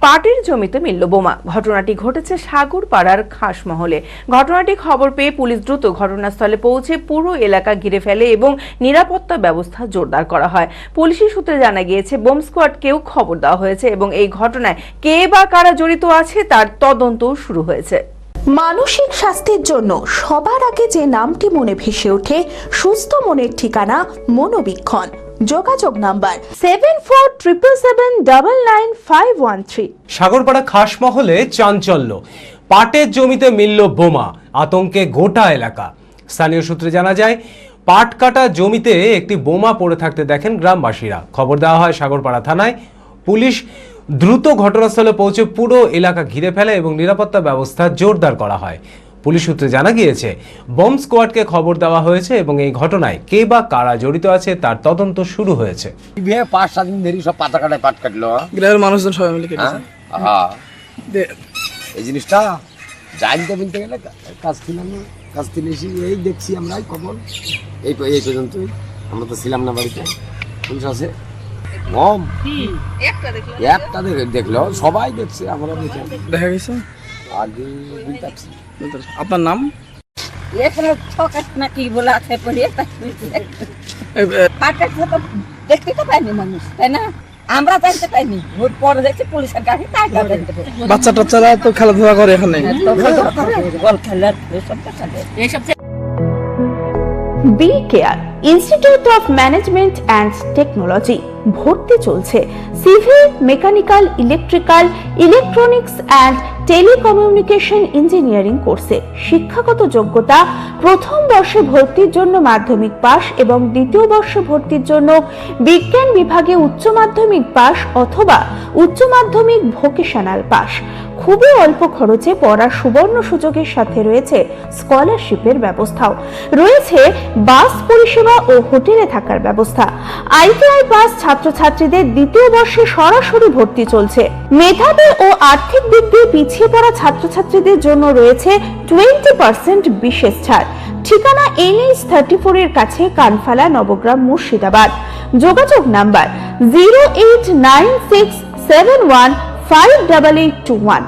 পাটের জমিতে মিলল বোমা। ঘটনাটি ঘটেছে সাগরপাড়ার খাসমহলে। ঘটনাটি খবর পেয়ে পুলিশ দ্রুত ঘটনাস্থলে পৌঁছে পুরো এলাকা ঘিরে ফেলে এবং নিরাপত্তা ব্যবস্থা জোরদার করা হয়। পুলিশের সূত্রে জানা গিয়েছে বোম স্কোয়াডকেও খবর দেওয়া হয়েছে এবং এই ঘটনায় কে বা কারা জড়িত আছে তার তদন্ত শুরু হয়েছে। মানসিক স্বাস্থ্যের জন্য সবার আগে যে নামটি মনে ভেসে ওঠে, সুস্থ মনের ঠিকানা মনোবীক্ষণ। যোগাযোগ নাম্বার 7477799513। সাগরপাড়া খাসমহলে চাঞ্চল্য, পাটের জমিতে মিলল বোমা, আতঙ্কে গোটা এলাকা। স্থানীয় সূত্রে জানা যায় পাট কাটা জমিতে একটি বোমা পড়ে থাকতে দেখেন গ্রামবাসীরা। খবর দেওয়া হয় সাগরপাড়া থানায়। পুলিশ দ্রুত ঘটনাস্থলে পৌঁছে পুরো এলাকা ঘিরে ফেলে এবং নিরাপত্তা ব্যবস্থা জোরদার করা হয়। পুলিশ সূত্রে জানা গিয়েছে বম স্কোয়াডকে খবর দেওয়া হয়েছে এবং এই ঘটনায় কে বা কারা জড়িত আছে তার তদন্ত শুরু হয়েছে। 5-7 দিন ধরে সব পাতা কাটায় পাট কাটলো, গ্রামের মানুষজন সবাই মিলে কেটেছে। এই জিনিসটা জানতে বলতে গেলে কাজ থেকে এসে এই দেখছি আমরা খবর এই পর্যন্তই। আমরা তো ছিলাম না বাড়িতে। পুলিশ আছে বম একটা দেখলো, সবাই দেখছে, আমরা দেখে দেখা গেছে। আগে বুঝতে পারছি। আপনার নাম? এখানে ছকাট নাকি বলে আছে পড়ে পাটের তো দেখতে তো পাইনি মানুষ, তাই না? আমরা জানতে পাইনি, ভোট পরে দেখছি পুলিশের গাড়ি তাই জানতে পারি। বাচ্চা টাচ্চারা তো খেলাধুলা করে এখানে, বল খেলার এসব এসব। B care institute of management and technology ভর্তি চলছে civil, mechanical, electrical, electronics and telecommunication engineering কোর্সে। শিক্ষাগত যোগ্যতা: প্রথম বর্ষে ভর্তির জন্য মাধ্যমিক পাস এবং দ্বিতীয় বর্ষে ভর্তির জন্য বিজ্ঞান বিভাগে উচ্চ মাধ্যমিক পাস অথবা উচ্চ মাধ্যমিক ভোকেশনাল পাস। খুবই অল্প খরচে পড়ার সুবর্ণ সুযোগের সাথে রয়েছে স্কলারশিপের ব্যবস্থাও। রয়েছে বাস পরিষেবা ও হোটেলে থাকার ব্যবস্থা। আইটিআই পাস ছাত্রছাত্রীদের দ্বিতীয় বর্ষে সরাসরি ভর্তি চলছে। মেধাবী ও আর্থিক দিক দিয়ে পিছিয়ে পড়া ছাত্রছাত্রীদের জন্য রয়েছে 20% বিশেষ ছাড়। ঠিকানা NH 34 এর কাছে, কানফালা, নবগ্রাম, মুর্শিদাবাদ। যোগাযোগ নাম্বার 08967158821।